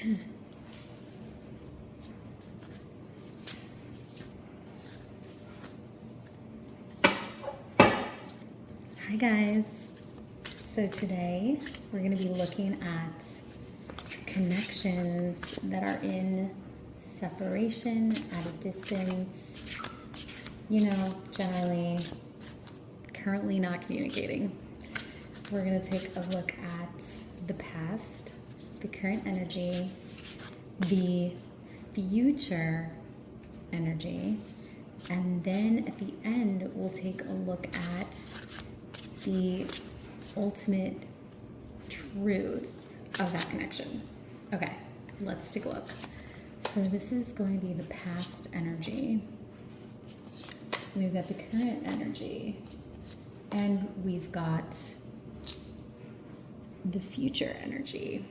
Hi guys. So today we're going to be looking at connections that are in separation, at a distance, generally currently not communicating. We're going to take a look at the past, the current energy, the future energy, and then at the end we'll take a look at the ultimate truth of that connection. Okay, let's take a look. So this is going to be the past energy. We've got the current energy, and we've got the future energy.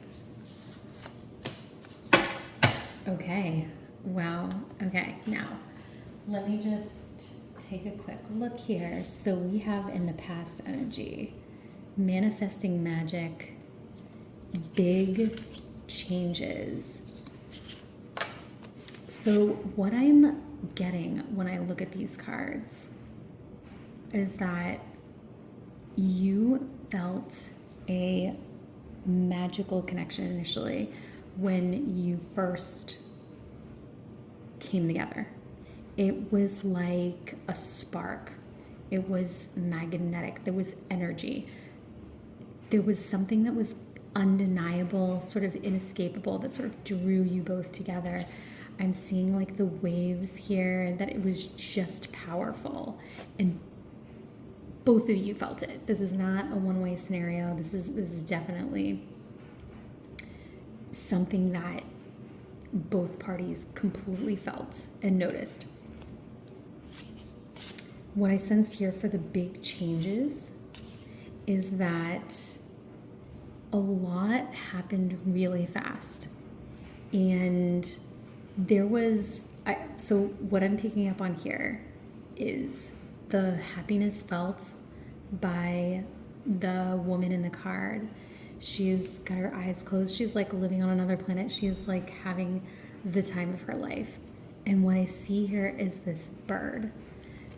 Okay, wow. Okay, now let me just take a quick look here. So we have in the past energy, manifesting magic, big changes. So what I'm getting when I look at these cards is that you felt a magical connection initially when you first came together. It was like a spark. It was magnetic. There was energy. There was something that was undeniable, sort of inescapable, that sort of drew you both together. I'm seeing like the waves here, that it was just powerful. And both of you felt it. This is not a one-way scenario. This is definitely something that both parties completely felt and noticed. What I sense here for the big changes is that a lot happened really fast. And there was, so what I'm picking up on here is the happiness felt by the woman in the card. She's got her eyes closed. She's like living on another planet. She's like having the time of her life. And what I see here is this bird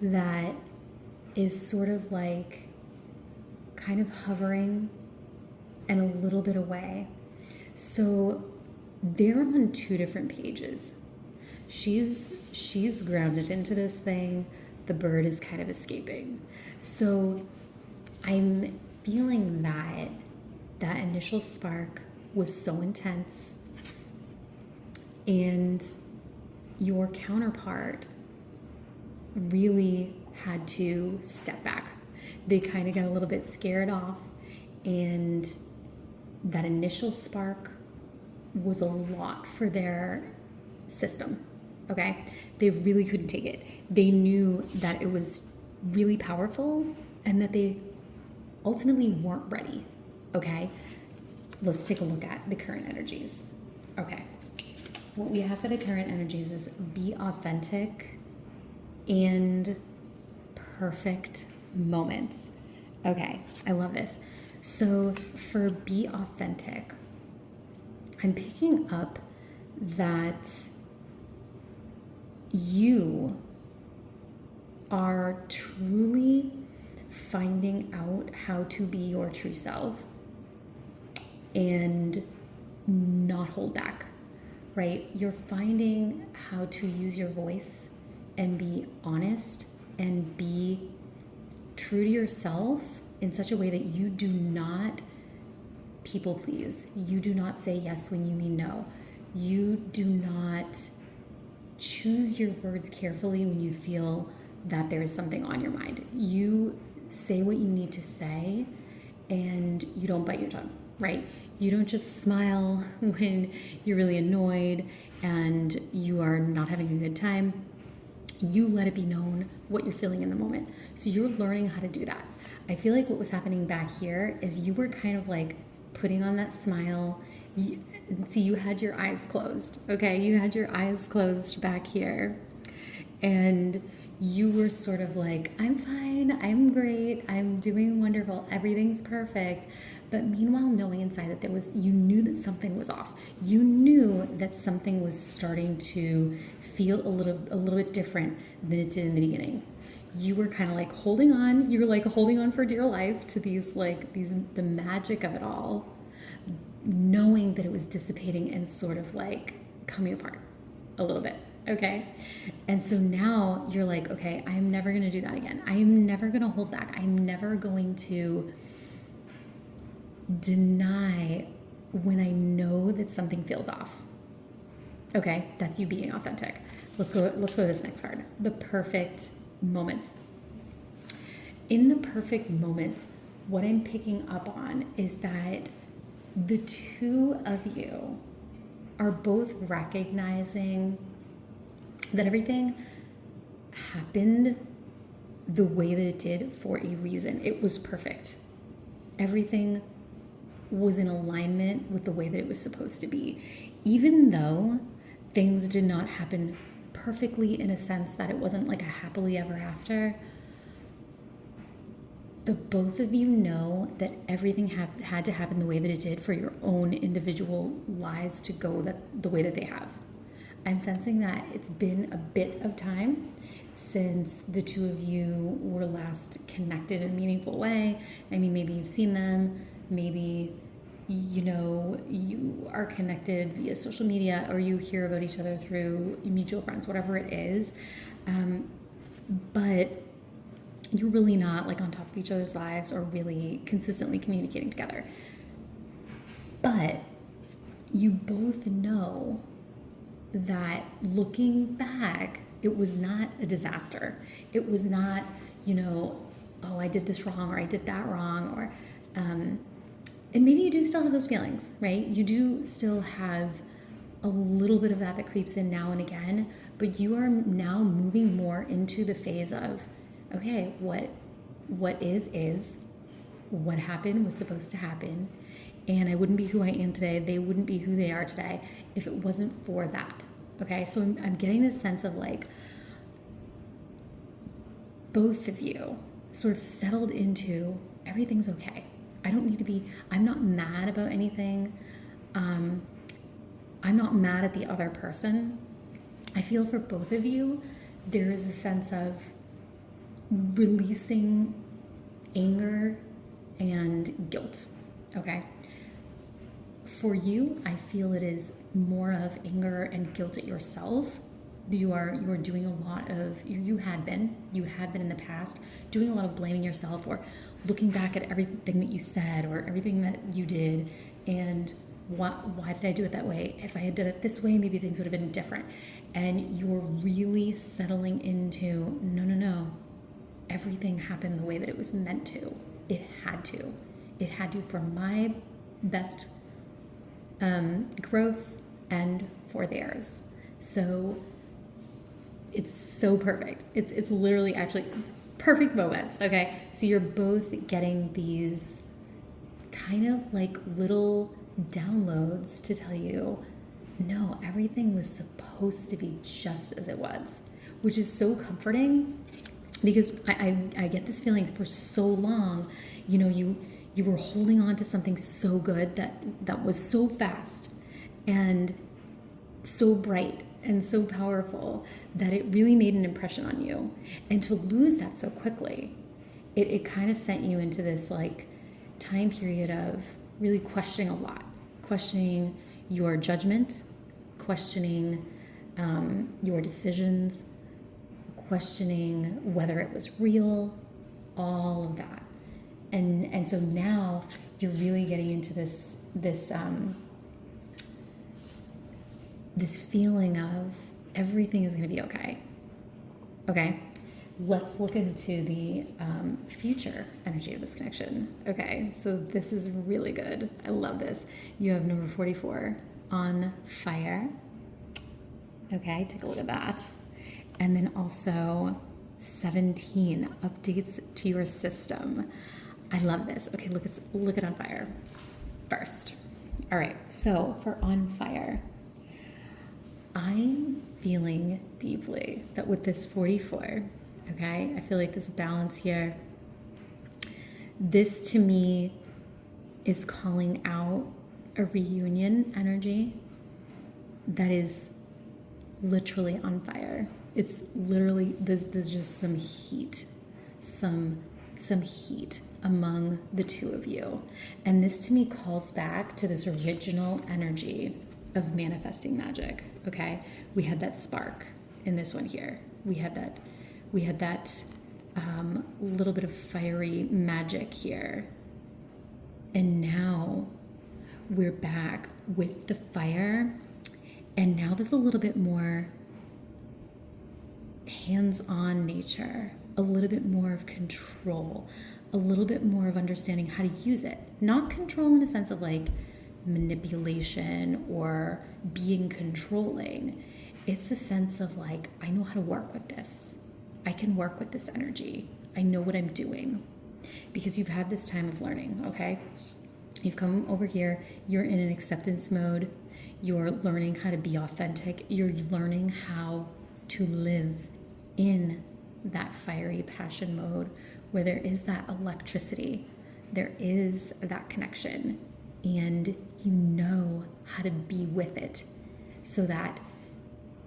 that is sort of like kind of hovering and a little bit away. So they're on two different pages. She's grounded into this thing. The bird is kind of escaping. So I'm feeling that initial spark was so intense, and your counterpart really had to step back. They kind of got a little bit scared off, and that initial spark was a lot for their system, okay? They really couldn't take it. They knew that it was really powerful and that they ultimately weren't ready, okay? Let's take a look at the current energies. Okay, what we have for the current energies is be authentic and perfect moments. Okay, I love this. So for be authentic, I'm picking up that you are truly finding out how to be your true self and not hold back, right? You're finding how to use your voice and be honest and be true to yourself in such a way that you do not people please. You do not say yes when you mean no. You do not choose your words carefully when you feel that there is something on your mind. You say what you need to say, and you don't bite your tongue, right? You don't just smile when you're really annoyed and you are not having a good time. You let it be known what you're feeling in the moment. So you're learning how to do that. I feel like what was happening back here is you were kind of like putting on that smile. See, you had your eyes closed, okay? You had your eyes closed back here. And you were sort of like, I'm fine, I'm great, I'm doing wonderful, everything's perfect. But meanwhile, knowing inside that you knew that something was off. You knew that something was starting to feel a little bit different than it did in the beginning. You were kind of like holding on. You were like holding on for dear life to the magic of it all, knowing that it was dissipating and sort of like coming apart a little bit. Okay. And so now you're like, okay, I'm never going to do that again. I'm never going to hold back. I'm never going to deny when I know that something feels off. Okay, that's you being authentic. Let's go to this next card. The perfect moments. In the perfect moments, what I'm picking up on is that the two of you are both recognizing that everything happened the way that it did for a reason. It was perfect. Everything was in alignment with the way that it was supposed to be. Even though things did not happen perfectly, in a sense that it wasn't like a happily ever after, the both of you know that everything had to happen the way that it did for your own individual lives to go the way that they have. I'm sensing that it's been a bit of time since the two of you were last connected in a meaningful way. I mean, maybe you've seen them, maybe you are connected via social media, or you hear about each other through mutual friends, whatever it is. But you're really not like on top of each other's lives or really consistently communicating together. But you both know that looking back, it was not a disaster. It was not, oh, I did this wrong, or I did that wrong, or, and maybe you do still have those feelings, right? You do still have a little bit of that creeps in now and again, but you are now moving more into the phase of, okay, what is, what happened was supposed to happen, and I wouldn't be who I am today. They wouldn't be who they are today if it wasn't for that. Okay, so I'm getting this sense of like both of you sort of settled into everything's okay. I don't need to be, I'm not mad about anything. I'm not mad at the other person. I feel for both of you, there is a sense of releasing anger and guilt, okay? For you, I feel it is more of anger and guilt at yourself. You are doing a lot of, you had been in the past, doing a lot of blaming yourself or looking back at everything that you said or everything that you did and why did I do it that way? If I had done it this way, maybe things would have been different. And you're really settling into, no. Everything happened the way that it was meant to. It had to. It had to for my best growth and for theirs. So it's so perfect. It's literally actually perfect moments, okay? So you're both getting these kind of like little downloads to tell you, no, everything was supposed to be just as it was, which is so comforting because I get this feeling for so long, you were holding on to something so good that was so fast and so bright and so powerful that it really made an impression on you. And to lose that so quickly, it kind of sent you into this like time period of really questioning a lot, questioning your judgment, questioning your decisions, questioning whether it was real, all of that. And so now you're really getting into this feeling of everything is going to be okay. Okay, let's look into the future energy of this connection. Okay, so this is really good. I love this. You have number 44 on fire. Okay, take a look at that. And then also 17, updates to your system. I love this. Okay, look at on fire first. All right, so for on fire, I'm feeling deeply that with this 44, Okay, I feel like there's a balance here. This to me is calling out a reunion energy that is literally on fire. It's literally, there's just some heat, some heat among the two of you. And this to me calls back to this original energy of manifesting magic. Okay, we had that spark in this one here. We had that little bit of fiery magic here. And now we're back with the fire. And now there's a little bit more hands-on nature, a little bit more of control, a little bit more of understanding how to use it. Not control in a sense of like manipulation or being controlling. It's a sense of like, I know how to work with this. I can work with this energy. I know what I'm doing. Because you've had this time of learning, okay? You've come over here, you're in an acceptance mode, you're learning how to be authentic, you're learning how to live in that fiery passion mode where there is that electricity, there is that connection, and you know how to be with it so that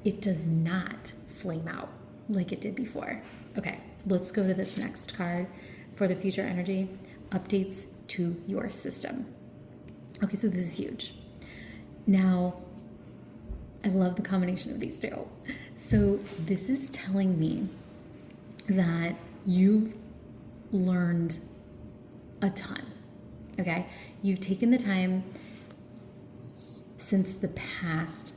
it does not flame out like it did before. Okay, let's go to this next card for the future energy, updates to your system. Okay, so this is huge. Now, I love the combination of these two. So this is telling me that you've learned a ton, okay? You've taken the time since the past,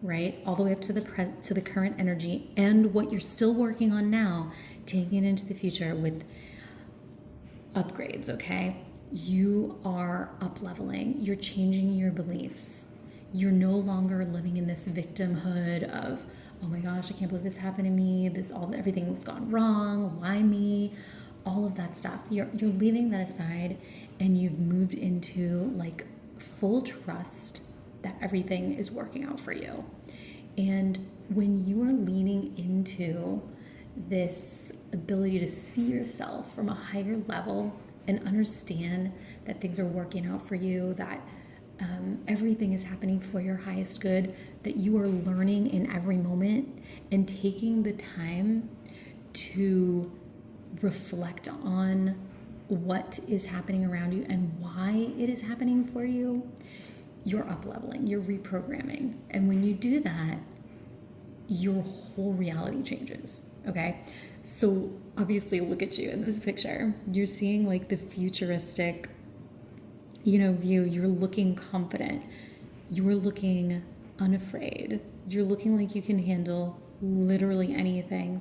right, all the way up to the current energy, and what you're still working on now, taking it into the future with upgrades, okay? You are up-leveling. You're changing your beliefs. You're no longer living in this victimhood of, oh my gosh, I can't believe this happened to me. Everything was gone wrong. Why me? All of that stuff. You're leaving that aside, and you've moved into like full trust that everything is working out for you. And when you are leaning into this ability to see yourself from a higher level and understand that things are working out for you, that everything is happening for your highest good, that you are learning in every moment and taking the time to reflect on what is happening around you and why it is happening for you, you're up-leveling, you're reprogramming. And when you do that, your whole reality changes, okay? So obviously, look at you in this picture. You're seeing like the futuristic, view. You're looking confident. You're looking unafraid. You're looking like you can handle literally anything.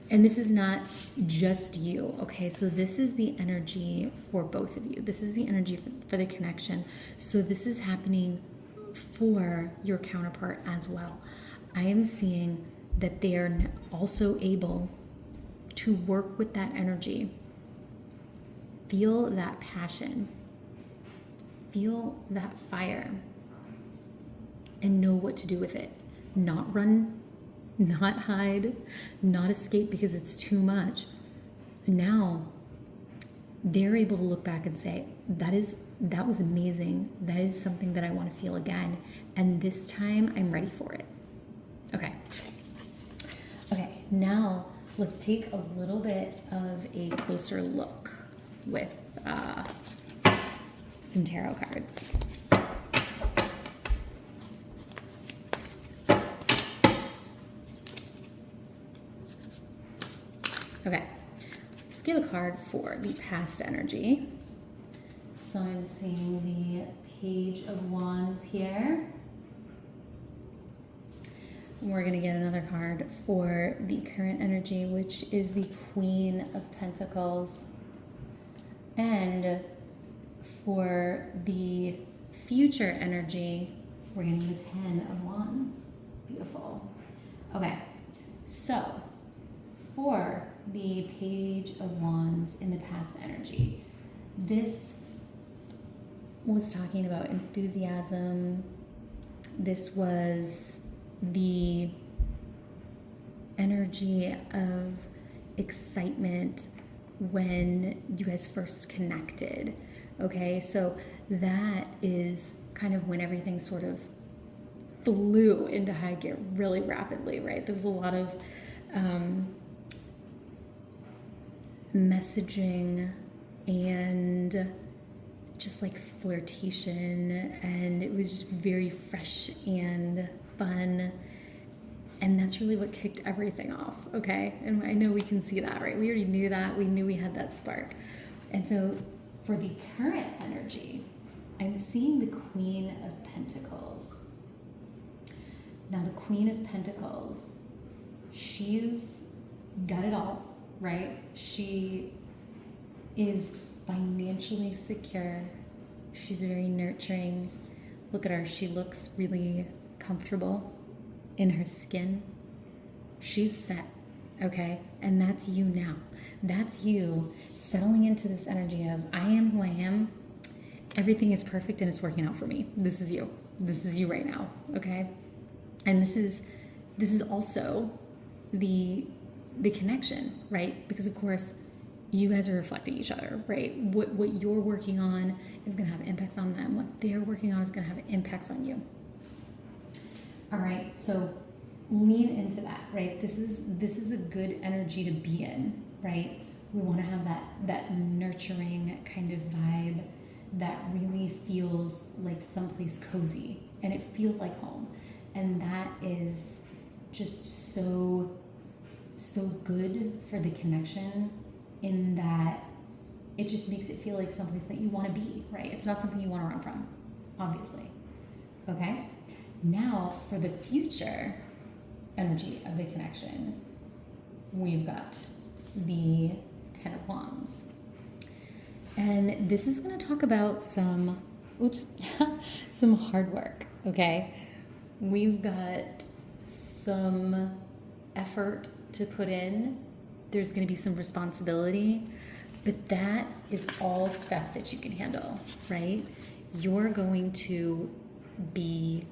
And this is not just you, okay? So this is the energy for both of you. This is the energy for the connection. So this is happening for your counterpart as well. I am seeing that they are also able to work with that energy. Feel that passion. Feel that fire. And know what to do with it. Not run, not hide, not escape because it's too much. Now, they're able to look back and say, that was amazing. That is something that I want to feel again. And this time, I'm ready for it. Okay, now let's take a little bit of a closer look with some tarot cards. Okay, let's give a card for the past energy. So I'm seeing the Page of Wands here. We're going to get another card for the current energy, which is the Queen of Pentacles. And for the future energy, we're getting the Ten of Wands. Beautiful. Okay, so for the Page of Wands in the past energy, this was talking about enthusiasm. This was the energy of excitement when you guys first connected. Okay, so that is kind of when everything sort of flew into high gear really rapidly, right? There was a lot of messaging and just like flirtation, and it was just very fresh and fun. And that's really what kicked everything off, okay? And I know we can see that, right? We already knew that. We knew we had that spark. And so for the current energy, I'm seeing the Queen of Pentacles. Now, the Queen of Pentacles, she's got it all, right? She is financially secure. She's very nurturing. Look at her. She looks really comfortable in her skin. She's set, okay? And that's you now. That's you settling into this energy of, I am who I am. Everything is perfect and it's working out for me. This is you. This is you right now, okay? And this is also the connection, right? Because of course, you guys are reflecting each other, right? What you're working on is going to have impacts on them. What they're working on is going to have impacts on you. All right, so lean into that, right? This is a good energy to be in, right? We want to have that nurturing kind of vibe that really feels like someplace cozy, and it feels like home. And that is just so good for the connection, in that it just makes it feel like someplace that you want to be, right? It's not something you want to run from, obviously. Okay? Now, for the future energy of the connection, we've got the Ten of Wands. And this is going to talk about some hard work, okay? We've got some effort to put in. There's going to be some responsibility, but that is all stuff that you can handle, right? You're going to be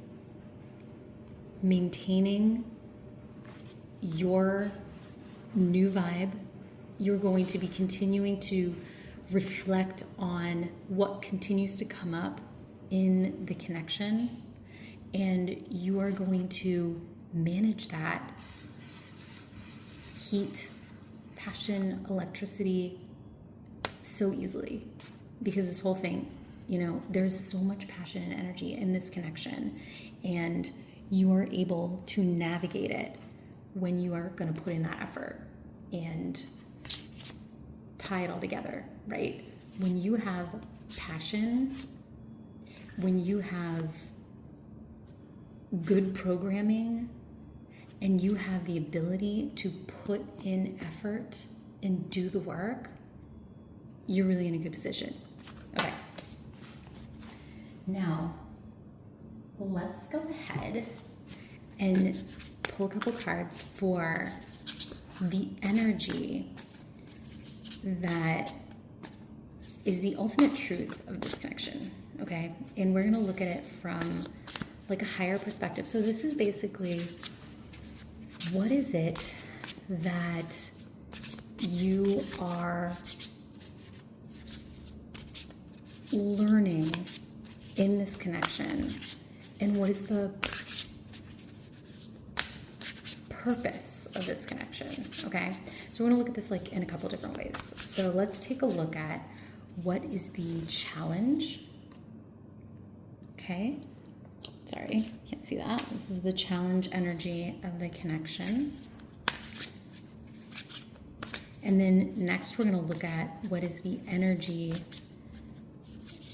maintaining your new vibe. You're going to be continuing to reflect on what continues to come up in the connection, and you are going to manage that heat, passion, electricity so easily, because this whole thing, there's so much passion and energy in this connection, and you are able to navigate it when you are going to put in that effort and tie it all together, right? When you have passion, when you have good programming, and you have the ability to put in effort and do the work, you're really in a good position. Okay. Now, let's go ahead and pull a couple cards for the energy that is the ultimate truth of this connection, okay? And we're gonna look at it from like a higher perspective. So this is basically, what is it that you are learning in this connection, and what is the purpose of this connection, okay? So we're gonna look at this like in a couple different ways. So let's take a look at what is the challenge, okay? Sorry, can't see that. This is the challenge energy of the connection. And then next we're gonna look at what is the energy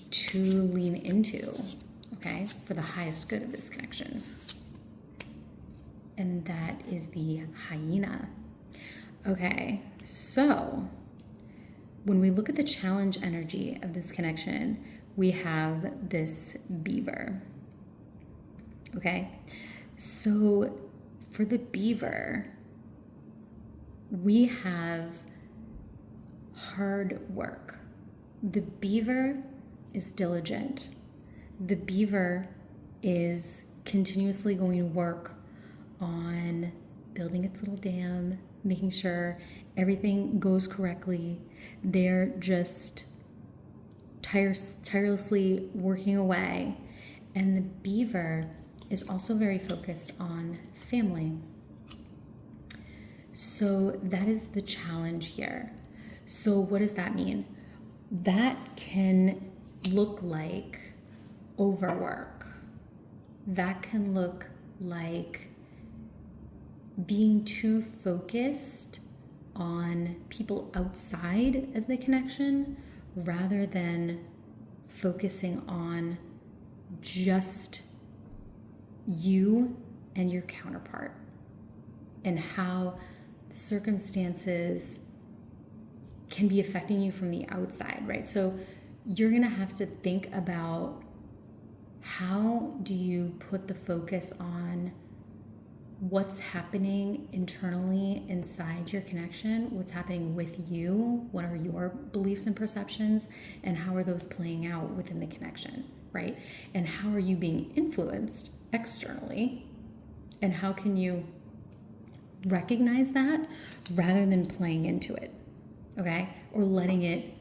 to lean into, okay, for the highest good of this connection. And that is the hyena. Okay, so when we look at the challenge energy of this connection, we have this beaver. Okay, so for the beaver, we have hard work. The beaver is diligent. The beaver is continuously going to work on building its little dam, making sure everything goes correctly. They're just tirelessly working away. And the beaver is also very focused on family. So that is the challenge here. So what does that mean? That can look like overwork. That can look like being too focused on people outside of the connection rather than focusing on just you and your counterpart and how circumstances can be affecting you from the outside, right? So you're going to have to think about, how do you put the focus on what's happening internally inside your connection, what's happening with you, what are your beliefs and perceptions, and how are those playing out within the connection, right? And how are you being influenced externally, and how can you recognize that rather than playing into it, okay? Or letting it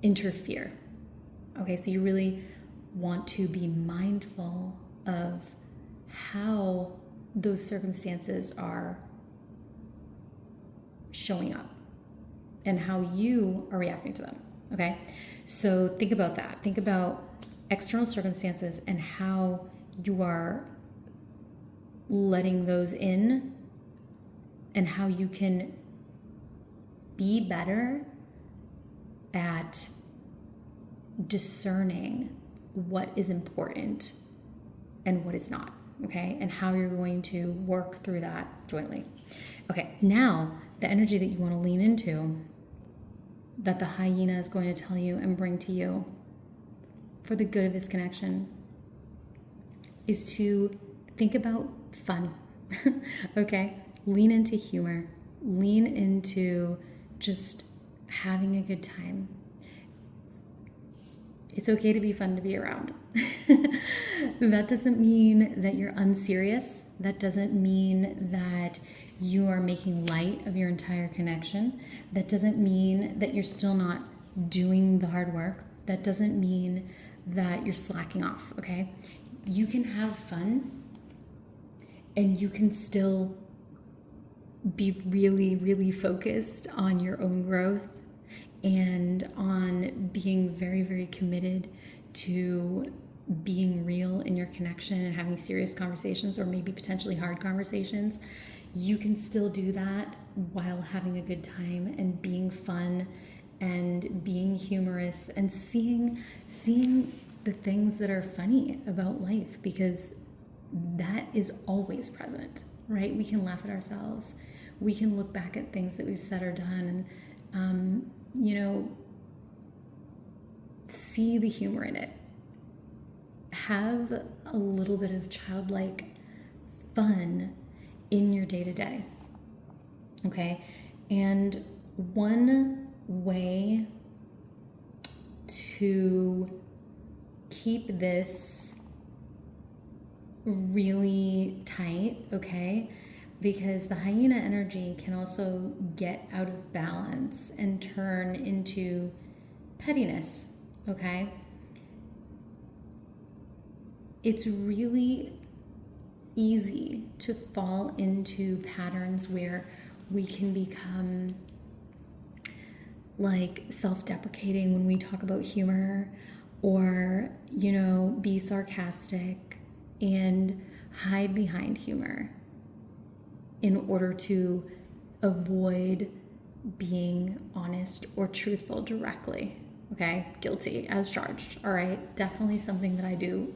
interfere, okay? So you really want to be mindful of how those circumstances are showing up and how you are reacting to them, okay? So think about that. Think about external circumstances and how you are letting those in, and how you can be better at discerning what is important and what is not, okay? And how you're going to work through that jointly. Okay, now the energy that you want to lean into, that the hyena is going to tell you and bring to you for the good of this connection, is to think about fun, okay? Lean into humor, lean into just having a good time. It's okay to be fun to be around. That doesn't mean that you're unserious. That doesn't mean that you are making light of your entire connection. That doesn't mean that you're still not doing the hard work. That doesn't mean that you're slacking off, okay? You can have fun and you can still be really, really focused on your own growth and on being very, very committed to being real in your connection and having serious conversations, or maybe potentially hard conversations. You can still do that while having a good time and being fun and being humorous and seeing the things that are funny about life, because that is always present, right? We can laugh at ourselves. We can look back at things that we've said or done and, see the humor in it. Have a little bit of childlike fun in your day-to-day, okay? And one way to keep this really tight, okay? Because the hyena energy can also get out of balance and turn into pettiness, okay? It's really easy to fall into patterns where we can become like self-deprecating when we talk about humor, or, be sarcastic and hide behind humor in order to avoid being honest or truthful directly, okay? Guilty as charged, all right? Definitely something that I do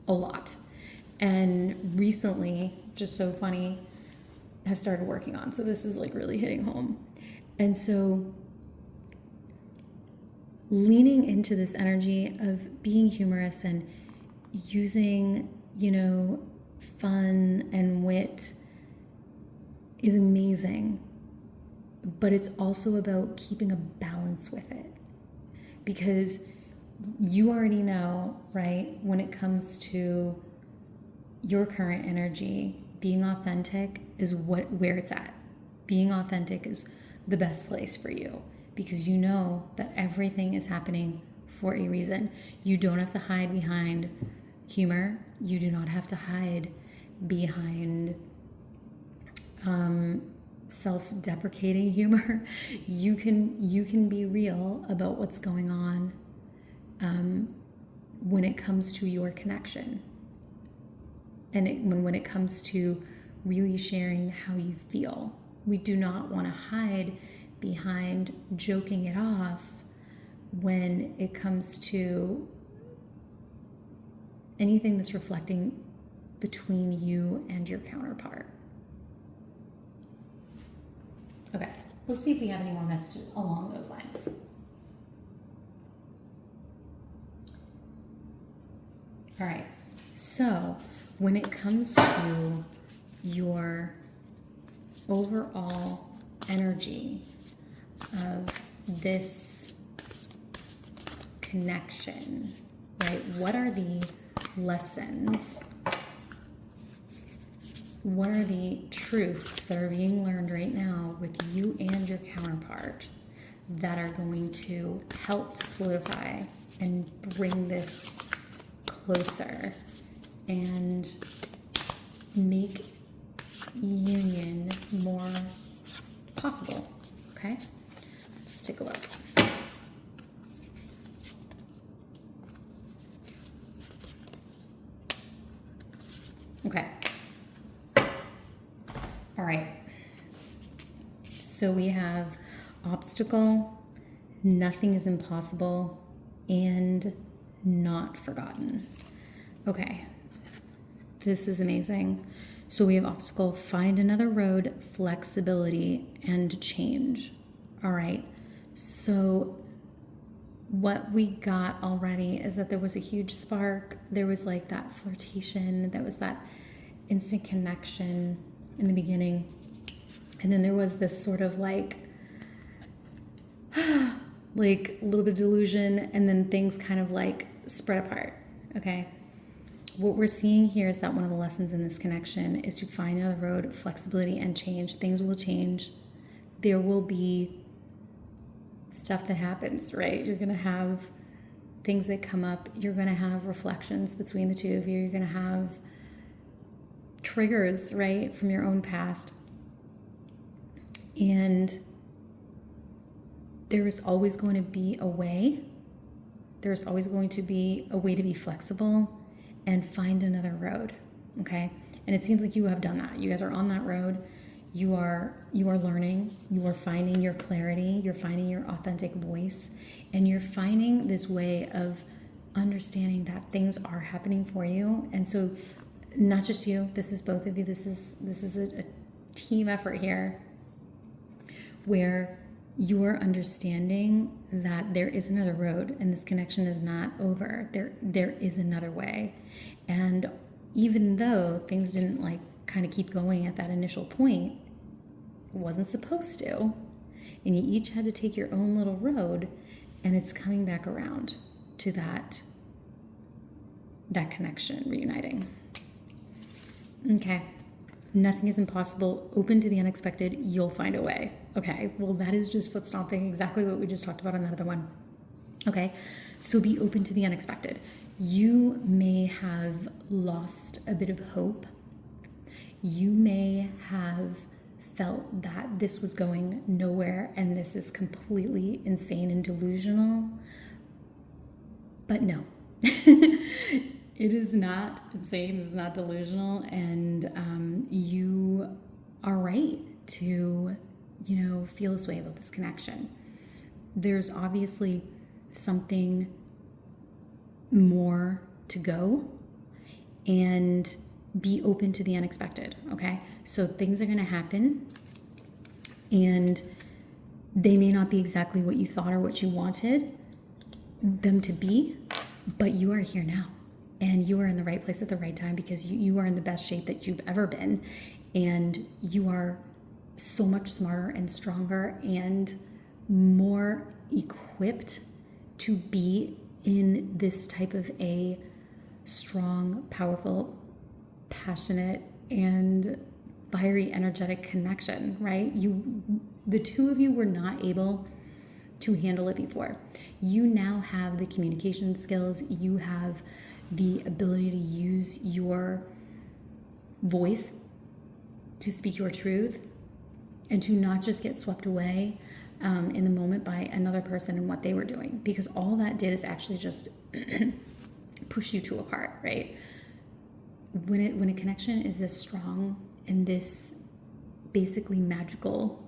a lot. And recently, just so funny, have started working on. So this is like really hitting home. And so leaning into this energy of being humorous and using, fun and wit is amazing. But it's also about keeping a balance with it. Because you already know, right, when it comes to your current energy, being authentic is where it's at, being authentic is the best place for you, because you know that everything is happening for a reason. You don't have to hide behind humor. You do not have to hide behind self-deprecating humor. You can be real about what's going on when it comes to your connection, and when it comes to really sharing how you feel. We do not want to hide behind joking it off when it comes to anything that's reflecting between you and your counterpart. Okay, let's see if we have any more messages along those lines. All right, so when it comes to your overall energy of this connection, right? What are the lessons? What are the truths that are being learned right now with you and your counterpart that are going to help to solidify and bring this closer and make union more possible? Okay, let's take a look. Okay. All right. So we have obstacle, nothing is impossible, and not forgotten. Okay. This is amazing. So we have obstacle, find another road, flexibility, and change. All right. So what we got already is that there was a huge spark. There was like that flirtation. There was that instant connection in the beginning. And then there was this sort of like a little bit of delusion, and then things kind of like spread apart. Okay. What we're seeing here is that one of the lessons in this connection is to find another road, flexibility, and change. Things will change. There will be stuff that happens, right? You're going to have things that come up. You're going to have reflections between the two of you. You're going to have triggers, right, from your own past. And there is always going to be a way. There's always going to be a way to be flexible and find another road, okay? And it seems like you have done that. You guys are on that road. You are learning. You are finding your clarity. You're finding your authentic voice. And you're finding this way of understanding that things are happening for you. And so not just you, this is both of you. This is a team effort here where you're understanding that there is another road and this connection is not over. There is another way. And even though things didn't like kind of keep going at that initial point, it wasn't supposed to. And you each had to take your own little road, and it's coming back around to that connection, reuniting. Okay. Nothing is impossible. Open to the unexpected. You'll find a way. Okay. Well, that is just foot stomping, exactly what we just talked about on that other one. Okay. So be open to the unexpected. You may have lost a bit of hope. You may have felt that this was going nowhere and this is completely insane and delusional. But no. It is not insane, it is not delusional, and you are right to, feel this way about this connection. There's obviously something more to go, and be open to the unexpected, okay? So things are going to happen, and they may not be exactly what you thought or what you wanted them to be, but you are here now. And you are in the right place at the right time, because you are in the best shape that you've ever been. And you are so much smarter and stronger and more equipped to be in this type of a strong, powerful, passionate, and fiery, energetic connection, right? The two of you were not able to handle it before. You now have the communication skills. You have the ability to use your voice to speak your truth and to not just get swept away in the moment by another person and what they were doing, because all that did is actually just push you two apart, right? When a connection is this strong and this basically magical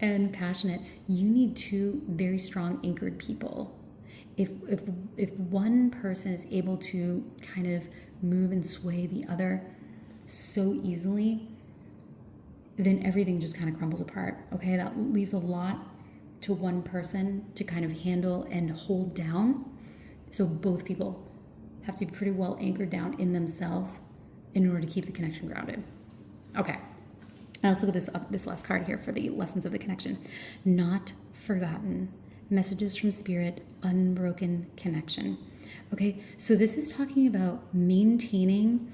and passionate, you need two very strong anchored people. If one person is able to kind of move and sway the other so easily, then everything just kind of crumbles apart. Okay, that leaves a lot to one person to kind of handle and hold down. So both people have to be pretty well anchored down in themselves in order to keep the connection grounded. Okay. Now let's look at this last card here for the lessons of the connection. Not forgotten. Messages from spirit. Unbroken connection. Okay, so this is talking about maintaining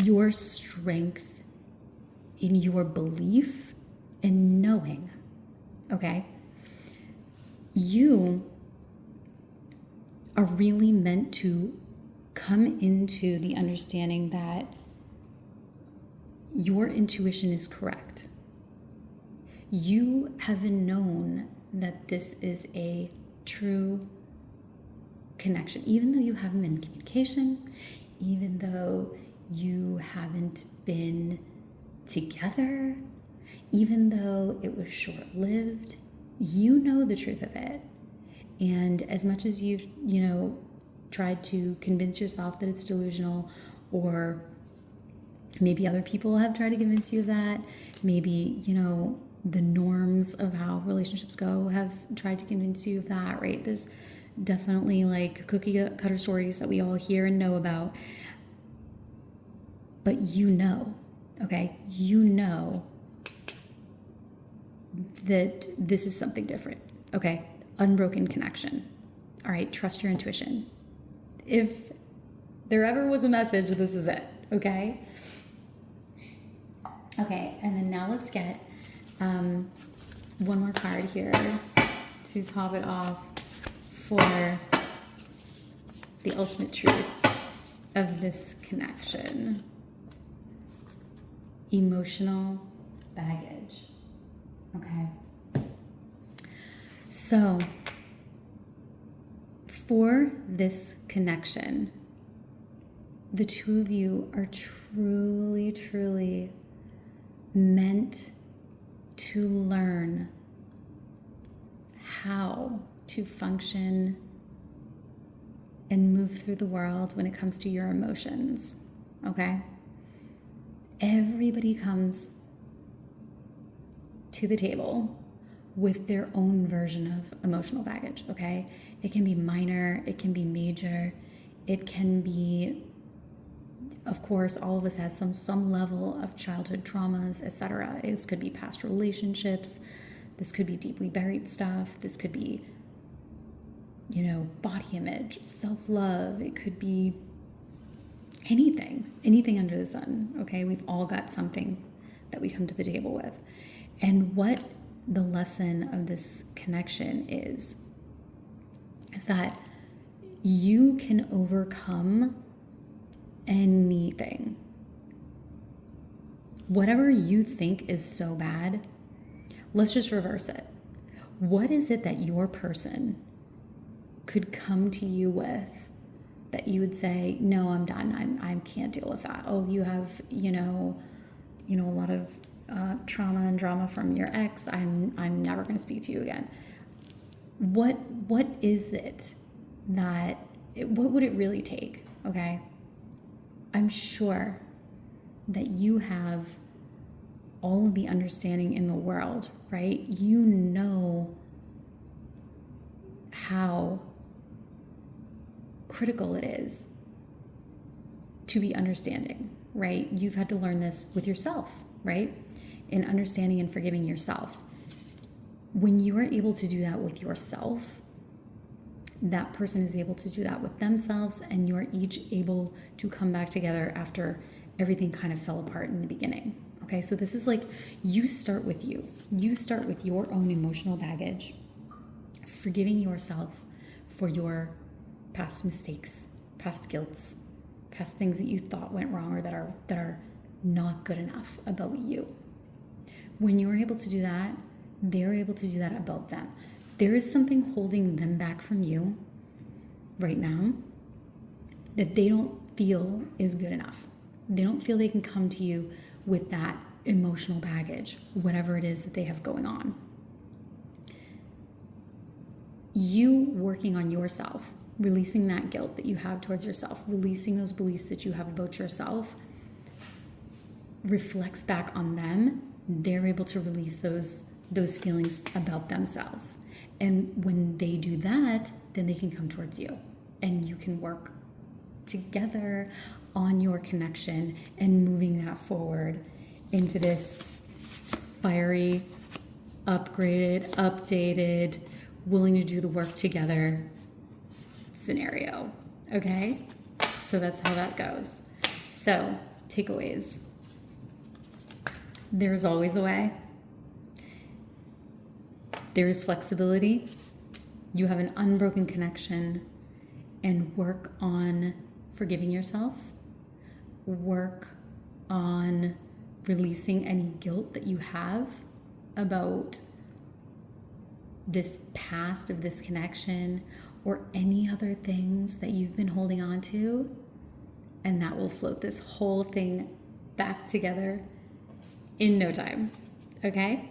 your strength in your belief and knowing. Okay, you are really meant to come into the understanding that your intuition is correct. You haven't known that this is a true connection, even though you haven't been in communication, even though you haven't been together, even though it was short-lived. You know the truth of it. And as much as you've, tried to convince yourself that it's delusional, or maybe other people have tried to convince you of that, maybe, the norms of how relationships go have tried to convince you of that, right? There's definitely like cookie cutter stories that we all hear and know about. But okay? You know that this is something different, okay? Unbroken connection. All right, trust your intuition. If there ever was a message, this is it, okay? Okay, and then now let's get one more card here to top it off for the ultimate truth of this connection. Emotional baggage. Okay. So, for this connection, the two of you are truly, truly meant to learn how to function and move through the world when it comes to your emotions, okay? Everybody comes to the table with their own version of emotional baggage, okay? It can be minor, it can be major, it can be, of course, all of us has some level of childhood traumas, etc. This could be past relationships, this could be deeply buried stuff, this could be, body image, self-love, it could be anything under the sun, okay? We've all got something that we come to the table with. And what the lesson of this connection is that you can overcome anything. Whatever you think is so bad, let's just reverse it. What is it that your person could come to you with that you would say, no, I'm done. I can't deal with that. Oh, you have, a lot of trauma and drama from your ex. I'm never going to speak to you again. What is it what would it really take? Okay. I'm sure that you have all of the understanding in the world, right? You know how critical it is to be understanding, right? You've had to learn this with yourself, right? In understanding and forgiving yourself. When you are able to do that with yourself, that person is able to do that with themselves, and you're each able to come back together after everything kind of fell apart in the beginning, Okay, so this is like you start with you. You start with your own emotional baggage, forgiving yourself for your past mistakes, past guilts, past things that you thought went wrong or that are not good enough about you. When you're able to do that, they're able to do that about them. There is something holding them back from you right now that they don't feel is good enough. They don't feel they can come to you with that emotional baggage, whatever it is that they have going on. You working on yourself, releasing that guilt that you have towards yourself, releasing those beliefs that you have about yourself, reflects back on them. They're able to release those feelings about themselves. And when they do that, then they can come towards you and you can work together on your connection and moving that forward into this fiery, upgraded, updated, willing to do the work together scenario. Okay? So that's how that goes. So, takeaways. There's always a way. There is flexibility. You have an unbroken connection, and work on forgiving yourself. Work on releasing any guilt that you have about this past of this connection or any other things that you've been holding on to, and that will float this whole thing back together in no time. Okay?